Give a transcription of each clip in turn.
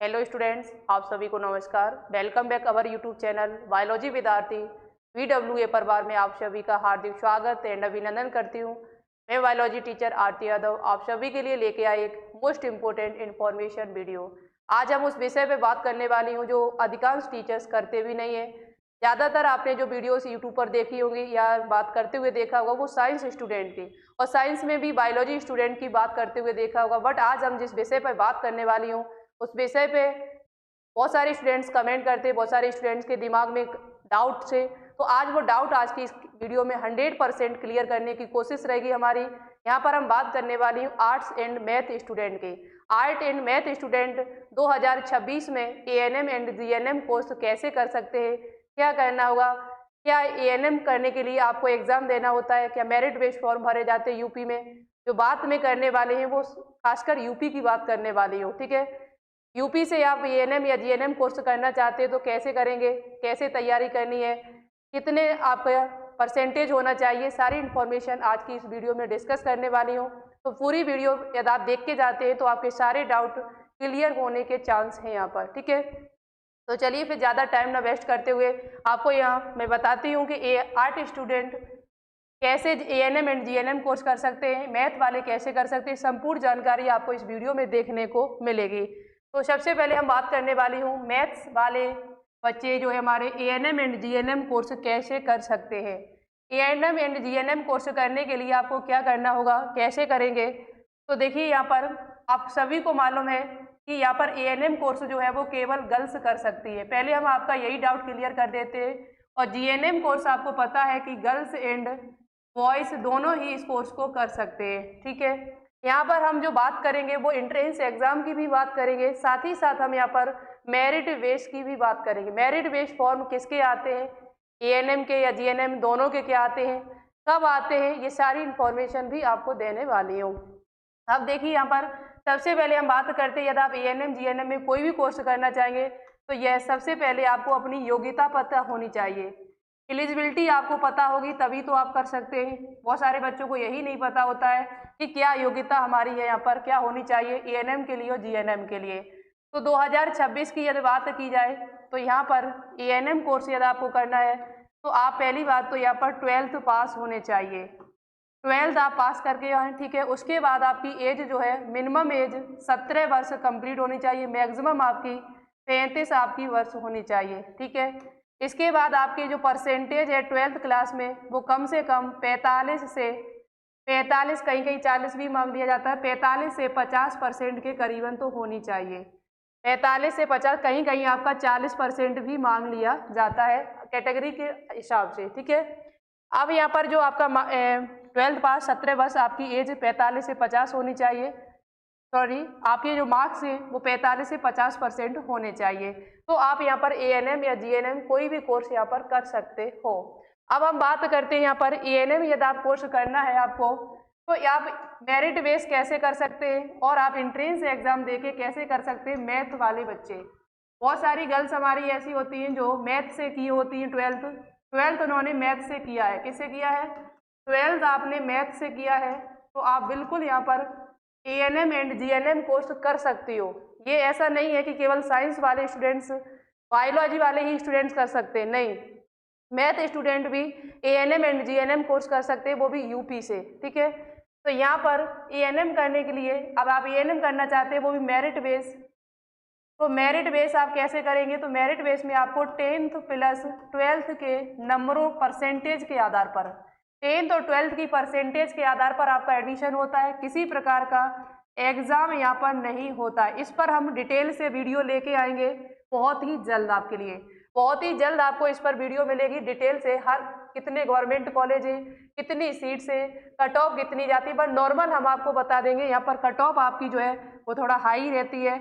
Hello students, आप सभी को नमस्कार। Welcome back our YouTube channel biology विद्यार्थी VWA परिवार में आप सभी का हार्दिक स्वागत एंड अभिनंदन करती हूँ। मैं बायोलॉजी टीचर आरती यादव आप सभी के लिए लेके आई एक मोस्ट इम्पोर्टेंट इन्फॉर्मेशन वीडियो। आज हम उस विषय पे बात करने वाली हूँ जो अधिकांश टीचर्स करते भी नहीं है। ज़्यादातर आपने जो वीडियोस यूट्यूब पर देखी होंगी या बात करते हुए देखा होगा वो साइंस स्टूडेंट की, और साइंस में भी बायोलॉजी स्टूडेंट की बात करते हुए देखा होगा। बट आज हम जिस विषय पर बात करने वाली हूँ उस विषय पे बहुत सारे स्टूडेंट्स कमेंट करते हैं, बहुत सारे स्टूडेंट्स के दिमाग में डाउट से, तो आज वो डाउट आज की इस वीडियो में 100% क्लियर करने की कोशिश रहेगी हमारी। यहाँ पर हम बात करने वाली हूँ आर्ट्स एंड मैथ स्टूडेंट की। आर्ट एंड मैथ स्टूडेंट 2026 में ANM एंड GNM कोर्स कैसे कर सकते हैं, क्या करना होगा, क्या ANM करने के लिए आपको एग्जाम देना होता है, क्या मेरिट बेस्ड फॉर्म भरे जाते हैं यूपी में। जो बात में करने वाले हैं वो खासकर यूपी की बात करने वाली हूँ, ठीक है। यूपी से आप ANM या GNM कोर्स करना चाहते हैं तो कैसे करेंगे, कैसे तैयारी करनी है, कितने आपका परसेंटेज होना चाहिए, सारी इन्फॉर्मेशन आज की इस वीडियो में डिस्कस करने वाली हूँ। तो पूरी वीडियो यदि आप देख के जाते हैं तो आपके सारे डाउट क्लियर होने के चांस हैं यहाँ पर, ठीक है। तो चलिए फिर ज़्यादा टाइम ना वेस्ट करते हुए आपको यहाँ मैं बताती हूँ कि आर्ट स्टूडेंट कैसे ANM एंड GNM कोर्स कर सकते हैं, मैथ वाले कैसे कर सकते हैं, संपूर्ण जानकारी आपको इस वीडियो में देखने को मिलेगी। तो सबसे पहले हम बात करने वाली हूँ मैथ्स वाले बच्चे जो है हमारे ANM एंड GNM कोर्स कैसे कर सकते हैं। ANM एंड GNM कोर्स करने के लिए आपको क्या करना होगा, कैसे करेंगे, तो देखिए यहाँ पर आप सभी को मालूम है कि यहाँ पर ANM कोर्स जो है वो केवल गर्ल्स कर सकती है। पहले हम आपका यही डाउट क्लियर कर देते हैं। और GNM कोर्स आपको पता है कि गर्ल्स एंड बॉयज दोनों ही इस कोर्स को कर सकते हैं, ठीक है। यहाँ पर हम जो बात करेंगे वो एंट्रेंस एग्जाम की भी बात करेंगे, साथ ही साथ हम यहाँ पर मेरिट बेस की भी बात करेंगे। मेरिट बेस फॉर्म किसके आते हैं, ANM के या GNM दोनों के क्या आते हैं, कब आते हैं, ये सारी इन्फॉर्मेशन भी आपको देने वाली हूँ। अब देखिए यहाँ पर सबसे पहले हम बात करते हैं यदि आप ANM GNM में कोई भी कोर्स करना चाहेंगे तो यह सबसे पहले आपको अपनी योग्यता पता होनी चाहिए, एलिजिबिलिटी आपको पता होगी तभी तो आप कर सकते हैं। बहुत सारे बच्चों को यही नहीं पता होता है कि क्या योग्यता हमारी है, यहाँ पर क्या होनी चाहिए ANM के लिए और GNM के लिए। तो 2026 की यदि बात की जाए तो यहाँ पर ANM कोर्स यदि आपको करना है तो आप पहली बात तो यहाँ पर 12th पास होने चाहिए। 12th आप पास करके आए, ठीक है। उसके बाद आपकी एज जो है मिनिमम एज 17 वर्ष कंप्लीट होनी चाहिए, मैक्सिमम आपकी 35 आपकी वर्ष होनी चाहिए, ठीक है। इसके बाद आपकी जो परसेंटेज है 12th क्लास में वो कम से कम 45 कहीं कहीं 40 भी मांग लिया जाता है, 45 से 50% के करीबन तो होनी चाहिए। 45 से 50, कहीं कहीं आपका 40% भी मांग लिया जाता है कैटेगरी के हिसाब से, ठीक है। अब यहाँ पर जो आपका 12th पास 17 वर्ष, आपकी एज 45 से 50 होनी चाहिए, सॉरी आपके जो मार्क्स हैं वो 45 से 50% होने चाहिए। तो आप यहाँ पर ANM या GNM कोई भी कोर्स यहाँ पर कर सकते हो। अब हम बात करते हैं यहाँ पर ANM यदि आप कोर्स करना है आपको तो आप मेरिट बेस कैसे कर सकते हैं और आप एंट्रेंस एग्जाम देके कैसे कर सकते हैं। मैथ वाले बच्चे, बहुत सारी गर्ल्स हमारी ऐसी होती हैं जो मैथ से की होती हैं, 12th उन्होंने मैथ से किया है। किससे किया है, 12th आपने मैथ से किया है, तो आप बिल्कुल यहाँ पर ANM एंड GNM कोर्स कर सकती हो। ये ऐसा नहीं है कि केवल साइंस वाले स्टूडेंट्स, बायोलॉजी वाले ही स्टूडेंट्स कर सकते हैं, नहीं, मैथ स्टूडेंट भी ANM एंड GNM कोर्स कर सकते हैं, वो भी यूपी से, ठीक है। तो यहाँ पर ANM करने के लिए अब आप ANM करना चाहते हैं वो भी मेरिट बेस, तो मेरिट बेस आप कैसे करेंगे, तो मेरिट बेस में आपको 10th प्लस 12th के नंबरों परसेंटेज के आधार पर, 10th और 12th की परसेंटेज के आधार पर आपका एडमिशन होता है। किसी प्रकार का एग्जाम यहाँ पर नहीं होता है। इस पर हम डिटेल से वीडियो लेके आएंगे बहुत ही जल्द आपके लिए, बहुत ही जल्द आपको इस पर वीडियो मिलेगी डिटेल से। हर कितने गवर्नमेंट कॉलेज है, कितनी सीट्स है, कट ऑफ कितनी जाती है, पर नॉर्मल हम आपको बता देंगे। यहाँ पर कट ऑफ आपकी जो है वो थोड़ा हाई रहती है।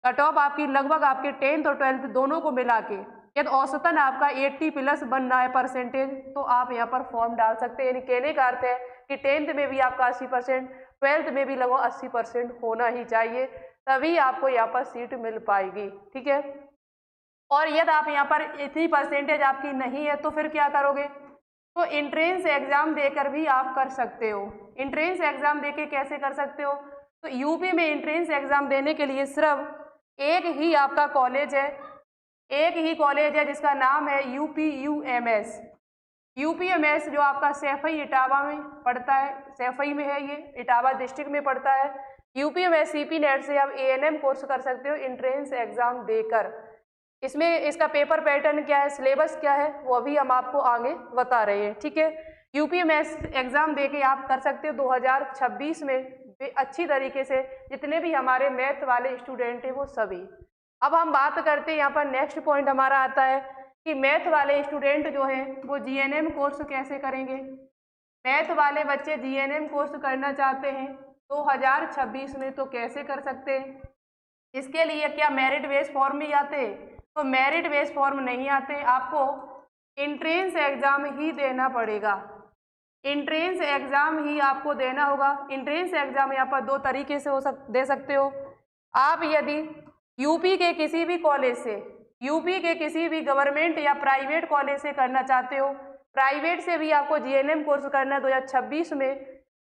कट ऑफ आपकी लगभग आपके 10th और 12th दोनों को मिला के यदि औसतन आपका 80 प्लस बन रहा है परसेंटेज, तो आप यहाँ पर फॉर्म डाल सकते हैं। यानी कहने का अर्थ है कि 10th में भी आपका 80%, 12th में भी लगभग 80% होना ही चाहिए, तभी आपको यहाँ पर सीट मिल पाएगी, ठीक है। और यदि आप यहाँ पर इतनी परसेंटेज आपकी नहीं है तो फिर क्या करोगे, तो एंट्रेंस एग्जाम देकर भी आप कर सकते हो। एंट्रेंस एग्जाम देके कैसे कर सकते हो, तो यूपी में एंट्रेंस एग्जाम देने के लिए सिर्फ एक ही आपका कॉलेज है, एक ही कॉलेज है जिसका नाम है UPUMS। UPMS जो आपका सैफई इटावा में पड़ता है, सैफई में है, ये इटावा डिस्ट्रिक्ट में पड़ता है। UPMS CP नेट से आप ANM कोर्स कर सकते हो एंट्रेंस एग्जाम देकर। इसमें इसका पेपर पैटर्न क्या है, सिलेबस क्या है, वो अभी हम आपको आगे बता रहे हैं, ठीक है। UPMS एग्जाम देके आप कर सकते हो 2026 में अच्छी तरीके से, जितने भी हमारे मैथ वाले स्टूडेंट हैं वो सभी। अब हम बात करते हैं, यहाँ पर नेक्स्ट पॉइंट हमारा आता है कि मैथ वाले स्टूडेंट जो हैं वो GNM कोर्स कैसे करेंगे। मैथ वाले बच्चे GNM कोर्स करना चाहते हैं 2026 में तो कैसे कर सकते हैं। इसके लिए क्या मेरिट बेस फॉर्म भी आते हैं? तो मेरिट बेस फॉर्म नहीं आते, आपको एंट्रेंस एग्जाम ही देना पड़ेगा। एंट्रेंस एग्जाम ही आपको देना होगा। एंट्रेंस एग्जाम यहाँ पर दो तरीके से दे सकते हो। आप यदि यूपी के किसी भी कॉलेज से, यूपी के किसी भी गवर्नमेंट या प्राइवेट कॉलेज से करना चाहते हो, प्राइवेट से भी आपको GNM कोर्स करना है 2026 में,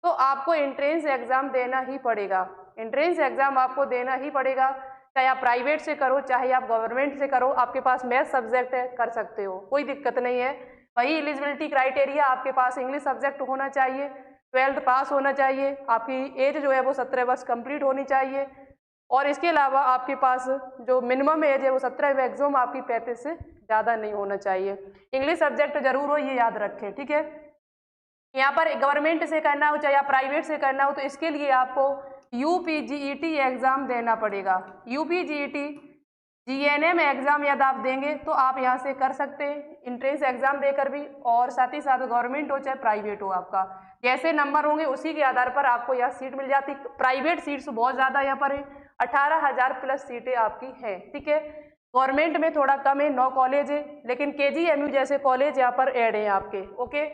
तो आपको एंट्रेंस एग्जाम देना ही पड़ेगा। एंट्रेंस एग्जाम आपको देना ही पड़ेगा, चाहे आप प्राइवेट से करो चाहे आप गवर्नमेंट से करो। आपके पास मैथ सब्जेक्ट है, कर सकते हो, कोई दिक्कत नहीं है। वही एलिजिबिलिटी क्राइटेरिया, आपके पास इंग्लिश सब्जेक्ट होना चाहिए, 12th पास होना चाहिए, आपकी एज जो है वो 17 वर्ष कंप्लीट होनी चाहिए, और इसके अलावा आपके पास जो मिनिमम एज है वो 17, मैक्सिमम आपकी 35 से ज़्यादा नहीं होना चाहिए। इंग्लिश सब्जेक्ट जरूर हो, ये याद रखें, ठीक है। यहाँ पर गवर्नमेंट से करना हो चाहे आप प्राइवेट से करना हो, तो इसके लिए आपको UPGET एग्ज़ाम देना पड़ेगा। UPGET GNM एग्ज़ाम यदि आप देंगे तो आप यहाँ से कर सकते हैं एंट्रेंस एग्ज़ाम देकर भी, और साथ ही साथ गवर्नमेंट हो चाहे प्राइवेट हो, आपका जैसे नंबर होंगे उसी के आधार पर आपको यहाँ सीट मिल जाती। प्राइवेट सीट्स बहुत ज़्यादा यहाँ पर है, 18,000 प्लस सीटें आपकी हैं, ठीक है। गवर्नमेंट में थोड़ा कम है, 9 कॉलेज है, लेकिन KGMU जैसे कॉलेज यहाँ पर ऐड हैं आपके, ओके।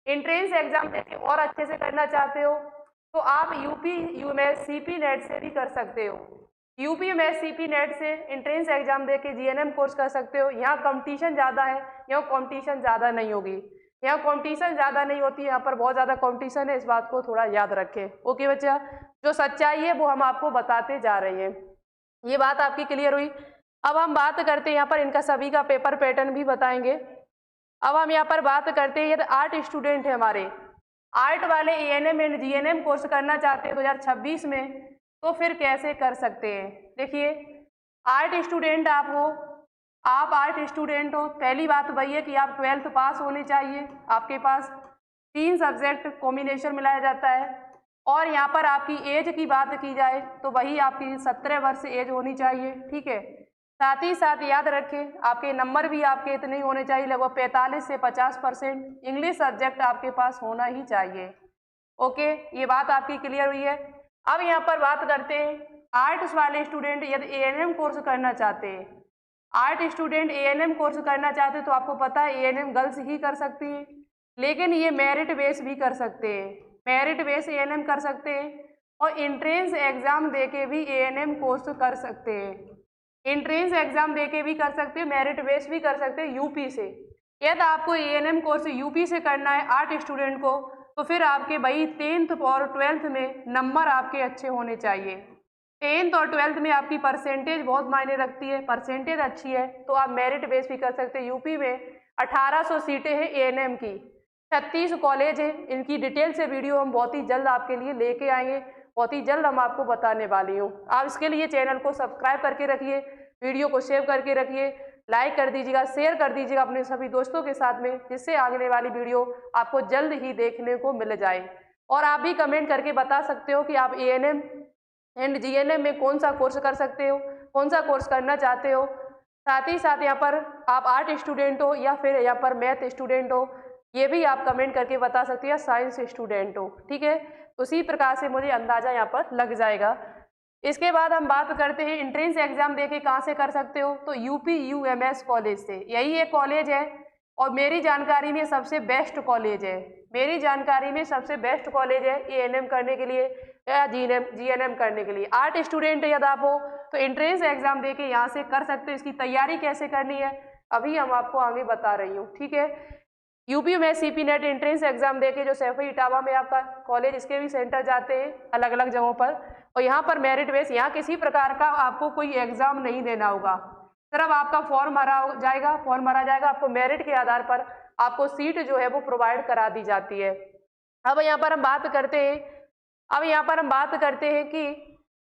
एंट्रेंस एग्ज़ाम देके और अच्छे से करना चाहते हो तो आप UPUMS CP नेट से भी कर सकते हो। UPMS CP नेट से एंट्रेंस एग्जाम देके GNM कोर्स कर सकते हो। यहाँ कंपटीशन ज़्यादा है, यहाँ कंपटीशन ज़्यादा नहीं होगी, यहाँ कंपटीशन ज़्यादा नहीं होती, यहाँ पर बहुत ज़्यादा कंपटीशन है, इस बात को थोड़ा याद रखें, ओके बच्चा। जो सच्चाई है वो हम आपको बताते जा रहे हैं, ये बात आपकी क्लियर हुई। अब हम बात करते हैं यहाँ पर इनका सभी का पेपर पैटर्न भी बताएंगे। अब हम यहाँ पर बात करते हैं, यदि आर्ट स्टूडेंट है हमारे, आर्ट वाले ANM एंड GNM कोर्स करना चाहते हैं 2026 में, तो फिर कैसे कर सकते हैं। देखिए, आर्ट स्टूडेंट आप हो, आप आर्ट स्टूडेंट हो, पहली बात वही है कि आप 12th पास होने चाहिए, आपके पास 3 सब्जेक्ट कॉम्बिनेशन मिलाया जाता है, और यहाँ पर आपकी एज की बात की जाए तो वही आपकी 17 वर्ष एज होनी चाहिए, ठीक है। साथ ही साथ याद रखें आपके नंबर भी आपके इतने ही होने चाहिए, लगभग 45 से 50% इंग्लिश सब्जेक्ट आपके पास होना ही चाहिए, ओके। ये बात आपकी क्लियर हुई है। अब यहाँ पर बात करते हैं आर्ट्स वाले स्टूडेंट यदि ANM कोर्स करना चाहते हैं, आर्ट स्टूडेंट ANM कोर्स करना चाहते हैं तो आपको पता है ANM गर्ल्स ही कर सकती हैं, लेकिन ये मेरिट बेस भी कर सकते हैं, मेरिट बेस ANM कर सकते हैं, और एंट्रेंस एग्जाम देके भी ANM कोर्स कर सकते हैं। एंट्रेंस एग्जाम देके भी कर सकते हैं, मेरिट बेस भी कर सकते हैं यूपी से। यदि आपको ANM कोर्स यूपी से करना है आर्ट स्टूडेंट को, तो फिर आपके भाई 10th और 12th में नंबर आपके अच्छे होने चाहिए। 10th और 12th में आपकी परसेंटेज बहुत मायने रखती है, परसेंटेज अच्छी है तो आप मेरिट बेस भी कर सकते हैं। यूपी में 1800 सीटें हैं ANM की, 36 कॉलेज है, इनकी डिटेल से वीडियो हम बहुत ही जल्द आपके लिए लेके आएंगे, बहुत ही जल्द हम आपको बताने वाली हूँ। आप इसके लिए चैनल को सब्सक्राइब करके रखिए, वीडियो को सेव करके रखिए, लाइक कर दीजिएगा, शेयर कर दीजिएगा अपने सभी दोस्तों के साथ में, जिससे आने वाली वीडियो आपको जल्द ही देखने को मिल जाए। और आप भी कमेंट करके बता सकते हो कि आप ANM एंड GNM में कौन सा कोर्स कर सकते हो, कौन सा कोर्स करना चाहते हो। साथ ही साथ यहाँ पर आप आर्ट स्टूडेंट हो या फिर यहाँ पर मैथ स्टूडेंट हो, ये भी आप कमेंट करके बता सकते हो, साइंस स्टूडेंट हो, ठीक है। उसी प्रकार से मुझे अंदाजा यहाँ पर लग जाएगा। इसके बाद हम बात करते हैं एंट्रेंस एग्जाम देके कहाँ से कर सकते हो, तो UPUMS कॉलेज से। यही एक कॉलेज है और मेरी जानकारी में सबसे बेस्ट कॉलेज है, मेरी जानकारी में सबसे बेस्ट कॉलेज है ANM करने के लिए या GNM करने के लिए। आर्ट स्टूडेंट यदि आप हो तो एंट्रेंस एग्जाम देके यहाँ से कर सकते हो। इसकी तैयारी कैसे करनी है अभी हम आपको आगे बता रही हूँ, ठीक है। UPMS CP net entrance exam देके जो सैफई इटावा में आपका कॉलेज, इसके भी सेंटर जाते हैं अलग अलग जगहों पर, और यहाँ पर मेरिट बेस, यहाँ किसी प्रकार का आपको कोई एग्जाम नहीं देना होगा, सिर्फ आपका फॉर्म भरा जाएगा, आपको मेरिट के आधार पर आपको सीट जो है वो प्रोवाइड करा दी जाती है। अब यहाँ पर हम बात करते हैं कि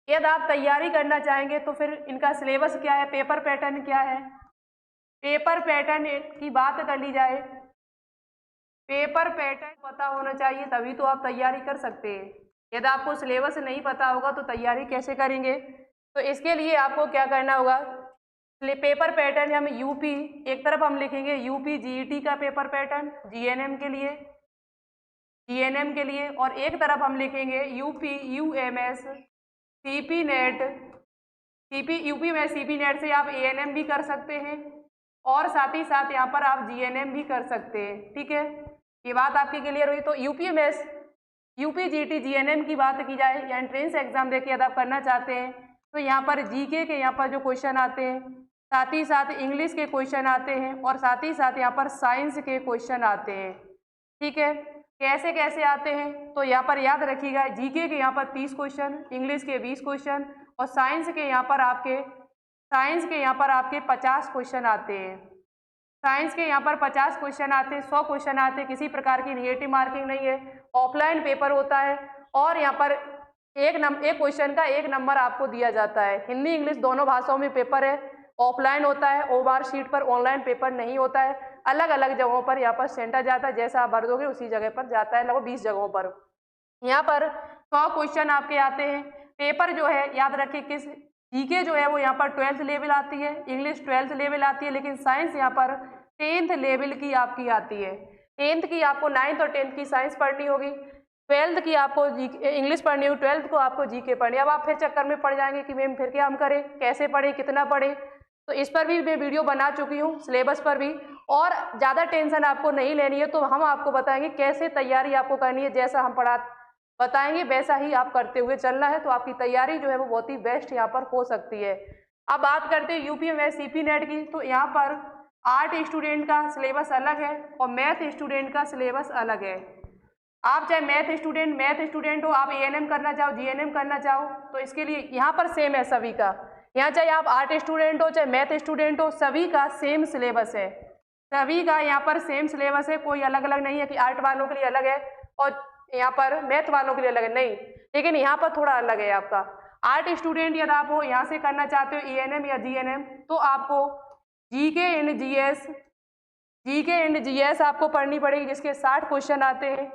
यदि आप तैयारी करना चाहेंगे तो फिर इनका सिलेबस क्या है, पेपर पैटर्न क्या है। पेपर पैटर्न की बात कर ली जाए, पेपर पैटर्न पता होना चाहिए तभी तो आप तैयारी कर सकते हैं। यदि आपको सिलेबस नहीं पता होगा तो तैयारी कैसे करेंगे। तो इसके लिए आपको क्या करना होगा, पेपर पैटर्न हम यूपी, एक तरफ हम लिखेंगे यूपी जीईटी का पेपर पैटर्न जीएनएम के लिए, और एक तरफ हम लिखेंगे UP UMS CP net, UP में सीपी नेट से आप एएनएम भी कर सकते हैं और साथ ही साथ यहाँ पर आप जीएनएम भी कर सकते हैं। ठीक है, ये बात आपकी क्लियर हुई। तो यूपी जीटी जीएनएम की बात की जाए या एंट्रेंस एग्जाम देखिए यदि आप करना चाहते हैं तो यहाँ पर जीके के यहाँ पर जो क्वेश्चन आते हैं, साथ ही साथ इंग्लिश के क्वेश्चन आते हैं और साथ ही साथ यहाँ पर साइंस के क्वेश्चन आते हैं। ठीक है, कैसे कैसे आते हैं तो यहाँ पर याद रखिएगा, जीके के यहाँ पर 30 क्वेश्चन, इंग्लिश के 20 क्वेश्चन और साइंस के यहाँ पर आपके 50 क्वेश्चन आते हैं। साइंस के यहाँ पर 50 क्वेश्चन आते हैं, 100 क्वेश्चन आते हैं, किसी प्रकार की निगेटिव मार्किंग नहीं है, ऑफलाइन पेपर होता है और यहाँ पर एक क्वेश्चन का 1 नंबर आपको दिया जाता है। हिंदी इंग्लिश दोनों भाषाओं में पेपर है, ऑफलाइन होता है, ओआर शीट पर, ऑनलाइन पेपर नहीं होता है, अलग अलग जगहों पर यहाँ पर सेंटर जाता है, जैसा आप भर दोगे उसी जगह पर जाता है, लगभग 20 जगहों पर। यहाँ पर 100 क्वेश्चन आपके आते हैं। पेपर जो है याद रखिए किस, जीके जो है वो यहाँ पर 12th लेवल आती है, इंग्लिश 12th लेवल आती है, लेकिन साइंस यहाँ पर 10th लेवल की आपकी आती है। 10th की आपको 9th और 10th की साइंस पढ़नी होगी, 12th की आपको इंग्लिश पढ़नी होगी, 12th को आपको जीके पढ़नी। अब आप फिर चक्कर में पड़ जाएंगे कि मैम फिर क्या हम करें, कैसे पढ़ें, कितना पढ़ें, तो इस पर भी मैं वीडियो बना चुकी हूँ, सिलेबस पर भी, और ज़्यादा टेंशन आपको नहीं लेनी है। तो हम आपको बताएंगे कैसे तैयारी आपको करनी है, जैसा हम बताएंगे वैसा ही आप करते हुए चलना है, तो आपकी तैयारी जो है वो बहुत ही बेस्ट यहाँ पर हो सकती है। अब बात करते हैं यूपी में सीपी नेट की, तो यहाँ पर आर्ट स्टूडेंट का सिलेबस अलग है और मैथ स्टूडेंट का सिलेबस अलग है। आप चाहे मैथ स्टूडेंट हो, आप एएनएम करना चाहो, जीएनएम करना चाहो, तो इसके लिए यहाँ पर सेम है सभी का। यहाँ चाहे आप आर्ट स्टूडेंट हो चाहे मैथ स्टूडेंट हो, सभी का सेम सिलेबस है, सभी का यहाँ पर सेम सिलेबस है, कोई अलग अलग नहीं है कि आर्ट वालों के लिए अलग है और यहाँ पर मैथ वालों के लिए अलग है, नहीं। लेकिन यहाँ पर थोड़ा अलग है आपका। आर्ट स्टूडेंट यदि आप हो, यहाँ से करना चाहते हो एएनएम या जीएनएम, तो आपको जीके एंड जीएस आपको पढ़नी पड़ेगी, जिसके 60 क्वेश्चन आते हैं।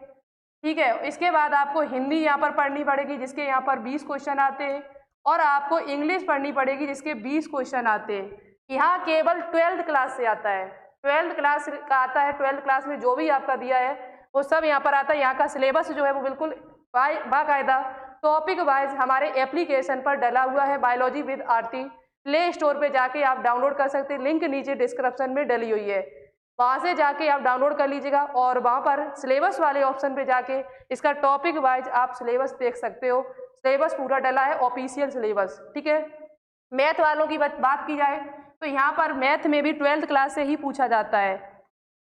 ठीक है, इसके बाद आपको हिंदी यहाँ पर पढ़नी पड़ेगी, जिसके यहाँ पर 20 क्वेश्चन आते हैं, और आपको इंग्लिश पढ़नी पड़ेगी, जिसके 20 क्वेश्चन आते हैं। यहाँ केवल 12th क्लास से आता है, 12th क्लास का आता है। 12th क्लास में जो भी आपका दिया है वो सब यहाँ पर आता है। यहाँ का सिलेबस जो है वो बिल्कुल बाकायदा टॉपिक वाइज हमारे एप्लीकेशन पर डला हुआ है, biology with Aarti. Play store पे जाके आप डाउनलोड कर सकते हैं, लिंक नीचे डिस्क्रिप्शन में डली हुई है, वहाँ से जाके आप डाउनलोड कर लीजिएगा और वहाँ पर सिलेबस वाले ऑप्शन पे जाके इसका टॉपिक वाइज आप सिलेबस देख सकते हो। सिलेबस पूरा डला है, ऑफिशियल सिलेबस। ठीक है, मैथ वालों की बात की जाए तो यहाँ पर मैथ में भी 12th क्लास से ही पूछा जाता है।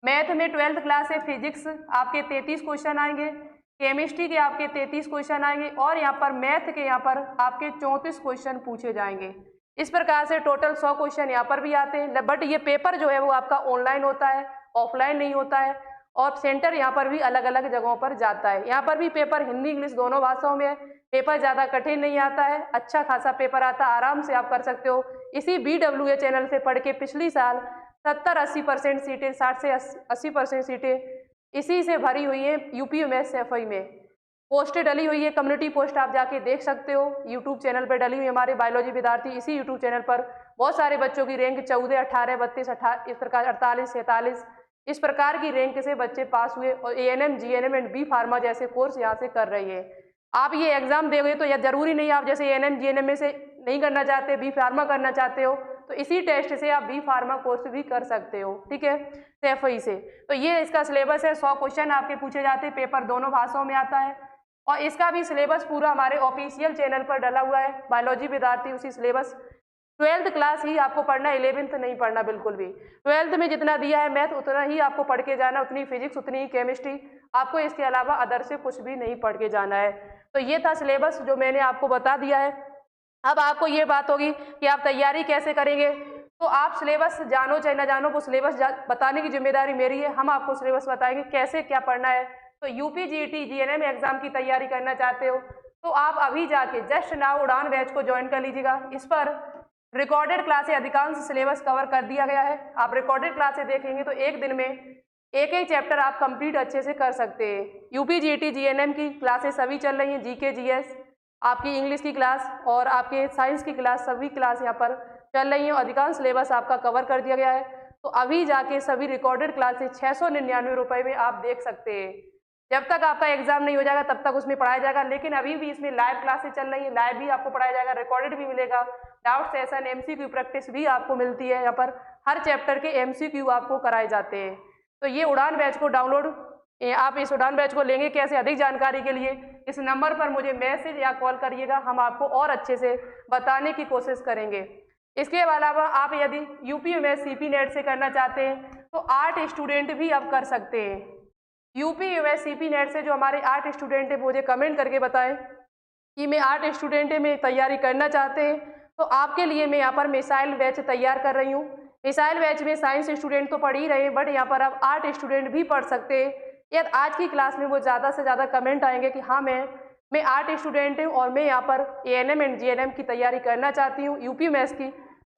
मैथ में 12th क्लास से फिजिक्स आपके 33 क्वेश्चन आएंगे, केमिस्ट्री के आपके 33 क्वेश्चन आएंगे और यहाँ पर मैथ के यहाँ पर आपके 34 क्वेश्चन पूछे जाएंगे। इस प्रकार से टोटल 100 क्वेश्चन यहाँ पर भी आते हैं। बट ये पेपर जो है वो आपका ऑनलाइन होता है, ऑफलाइन नहीं होता है, और सेंटर यहाँ पर भी अलग अलग जगहों पर जाता है। यहाँ पर भी पेपर हिंदी इंग्लिश दोनों भाषाओं में है, पेपर ज़्यादा कठिन नहीं आता है, अच्छा खासा पेपर आता है, आराम से आप कर सकते हो। इसी BWA चैनल से पढ़ के पिछली साल 70-80% सीटें, 60 से 80% सीटें इसी से भरी हुई हैं। यूपी में SFI में पोस्टें डली हुई है, कम्युनिटी पोस्ट आप जाके देख सकते हो, यूट्यूब चैनल पर डली हुई है हमारे बायोलॉजी विद्यार्थी। इसी यूट्यूब चैनल पर बहुत सारे बच्चों की रैंक 14, 18, 32, 18 इस प्रकार 48, 47 इस प्रकार की रैंक से बच्चे पास हुए और ANM, GNM and B pharma जैसे कोर्स यहाँ से कर रही है। आप ये एग्जाम दोगे तो यह जरूरी नहीं आप जैसे ANM, GNM में से नहीं करना चाहते, B फार्मा करना चाहते हो, तो इसी टेस्ट से आप B फार्मा कोर्स भी कर सकते हो। ठीक है, SFI से। तो ये इसका सिलेबस है, 100 क्वेश्चन आपके पूछे जाते हैं, पेपर दोनों भाषाओं में आता है और इसका भी सिलेबस पूरा हमारे ऑफिशियल चैनल पर डला हुआ है। बायोलॉजी विद्यार्थी उसी सिलेबस 12th क्लास ही आपको पढ़ना, 11th नहीं पढ़ना बिल्कुल भी। 12th में जितना दिया है मैथ उतना ही आपको पढ़ के जाना, उतनी फिजिक्स, उतनी ही केमिस्ट्री, आपको इसके अलावा अदर से कुछ भी नहीं पढ़ के जाना है। तो ये था सिलेबस जो मैंने आपको बता दिया है। अब आपको ये बात होगी कि आप तैयारी कैसे करेंगे। तो आप सिलेबस जानो चाहे ना जानो, वो सिलेबस बताने की जिम्मेदारी मेरी है। हम आपको सिलेबस बताएंगे कैसे क्या पढ़ना है। तो यूपी जीईटी जीएनएम एग्जाम की तैयारी करना चाहते हो तो आप अभी जाके जस्ट नाउ उड़ान बैच को ज्वाइन कर लीजिएगा। इस पर रिकॉर्डेड क्लासें अधिकांश सिलेबस कवर कर दिया गया है। आप रिकॉर्डेड क्लासें देखेंगे तो एक दिन में एक एक चैप्टर आप कंप्लीट अच्छे से कर सकते हैं। यूपी जीईटी जीएनएम की क्लासें सभी चल रही हैं, जीके जीएस, आपकी इंग्लिश की क्लास और आपके साइंस की क्लास, सभी क्लास यहाँ पर चल रही हैं। अधिकांश सिलेबस आपका कवर कर दिया गया है। तो अभी जाके सभी रिकॉर्डेड क्लासेस 699 रुपये में आप देख सकते हैं। जब तक आपका एग्जाम नहीं हो जाएगा तब तक उसमें पढ़ाया जाएगा, लेकिन अभी भी इसमें लाइव क्लासेस चल रही हैं, लाइव भी आपको पढ़ाया जाएगा, रिकॉर्डेड भी मिलेगा, डाउट सेशन, एमसीक्यू प्रैक्टिस भी आपको मिलती है। यहाँ पर हर चैप्टर के एमसीक्यू आपको कराए जाते हैं। तो ये उड़ान बैच को डाउनलोड, आप इस उड़ान बैच को लेंगे कैसे, अधिक जानकारी के लिए इस नंबर पर मुझे मैसेज या कॉल करिएगा, हम आपको और अच्छे से बताने की कोशिश करेंगे। इसके अलावा आप यदि यूपी में सीपी नेट से करना चाहते हैं तो 8 स्टूडेंट भी आप कर सकते हैं। यूपी में सीपी नेट से जो हमारे 8 स्टूडेंट हैं मुझे कमेंट करके बताएं कि मैं 8 स्टूडेंट में तैयारी करना चाहते हैं। तो आपके लिए मैं यहाँ पर मिसाइल बैच तैयार कर रही हूँ। मिसाइल बैच में साइंस स्टूडेंट तो पढ़ ही रहे हैं, बट यहाँ पर आप 8 स्टूडेंट भी पढ़ सकते हैं। यदि आज की क्लास में वो ज़्यादा से ज़्यादा कमेंट आएंगे कि हाँ मैं 8 स्टूडेंट हूँ और मैं यहाँ पर एएनएम एंड जीएनएम की तैयारी करना चाहती हूँ, यूपी मैथ्स की,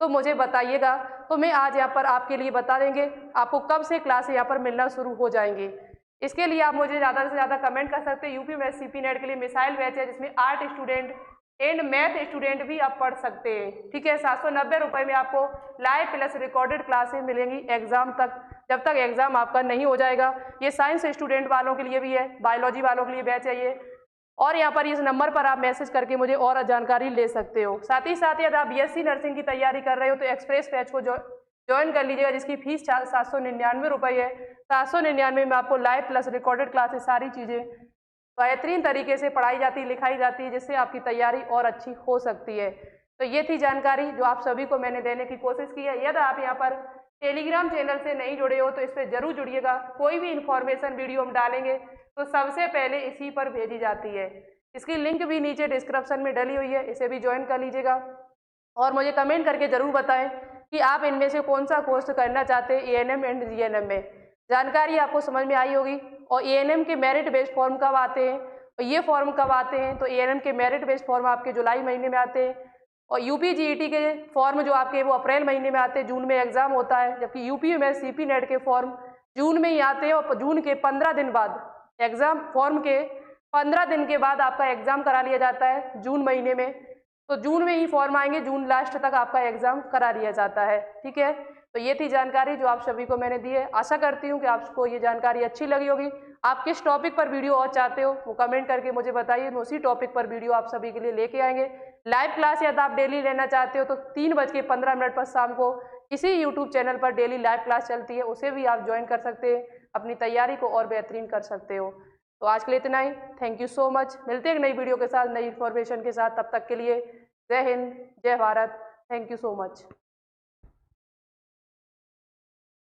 तो मुझे बताइएगा। तो मैं आज यहाँ पर आपके लिए बता देंगे आपको कब से क्लास यहाँ पर मिलना शुरू हो जाएंगे। इसके लिए आप मुझे ज़्यादा से ज़्यादा कमेंट कर सकते हैं। यूपी मैथ्स सीपी नेट के लिए मिसाइल बैच है जिसमें 8 स्टूडेंट एंड मैथ स्टूडेंट भी आप पढ़ सकते हैं। ठीक है, 790 रुपये में आपको लाइव प्लस रिकॉर्डेड क्लासेस मिलेंगी एग्जाम तक, जब तक एग्जाम आपका नहीं हो जाएगा। ये साइंस स्टूडेंट वालों के लिए भी है, बायोलॉजी वालों के लिए बैच है ये। और यहाँ पर इस नंबर पर आप मैसेज करके मुझे और जानकारी ले सकते हो। साथ ही साथ यदि आप बीएससी नर्सिंग की तैयारी कर रहे हो तो एक्सप्रेस बैच को ज्वाइन कर लीजिएगा, जिसकी फीस 799 रुपये है। 799 में आपको लाइव प्लस रिकॉर्डेड क्लासेस सारी चीज़ें बेहतरीन तरीके से पढ़ाई जाती है, लिखाई जाती है, जिससे आपकी तैयारी और अच्छी हो सकती है। तो ये थी जानकारी जो आप सभी को मैंने देने की कोशिश की है। यदि आप यहाँ पर टेलीग्राम चैनल से नहीं जुड़े हो तो इस पर जरूर जुड़िएगा। कोई भी इन्फॉर्मेशन वीडियो हम डालेंगे तो सबसे पहले इसी पर भेजी जाती है। इसकी लिंक भी नीचे डिस्क्रिप्शन में डली हुई है, इसे भी ज्वाइन कर लीजिएगा। और मुझे कमेंट करके ज़रूर बताएं कि आप इनमें से कौन सा कोर्स करना चाहते हैं एएनएम एंड जीएनएम में। जानकारी आपको समझ में आई होगी। और एएनएम के मेरिट बेस्ड फॉर्म कब आते हैं और ये फॉर्म कब आते हैं, तो एएनएम के मेरिट बेस्ड फॉर्म आपके जुलाई महीने में आते हैं और यूपी जीईटी के फॉर्म जो आपके वो अप्रैल महीने में आते हैं, जून में एग्जाम होता है। जबकि यूपी में सीपी नेट के फॉर्म जून में ही आते हैं और जून के 15 दिन बाद एग्जाम, फॉर्म के 15 दिन के बाद आपका एग्जाम करा लिया जाता है जून महीने में। तो जून में ही फॉर्म आएंगे, जून लास्ट तक आपका एग्जाम करा लिया जाता है। ठीक है, तो ये थी जानकारी जो आप सभी को मैंने दी है। आशा करती हूँ कि आपको ये जानकारी अच्छी लगी होगी। आप किस टॉपिक पर वीडियो और चाहते हो वो कमेंट करके मुझे बताइए, मैं उसी टॉपिक पर वीडियो आप सभी के लिए लेके आएंगे। लाइव क्लास यदि आप डेली लेना चाहते हो तो 3:15 पर शाम को इसी यूट्यूब चैनल पर डेली लाइव क्लास चलती है, उसे भी आप ज्वाइन कर सकते हैं, अपनी तैयारी को और बेहतरीन कर सकते हो। तो आज के लिए इतना ही। Thank you so much. मिलते हैं एक नई वीडियो के साथ, नई इन्फॉर्मेशन के साथ। तब तक के लिए जय हिंद, जय Bharat. Thank you so much.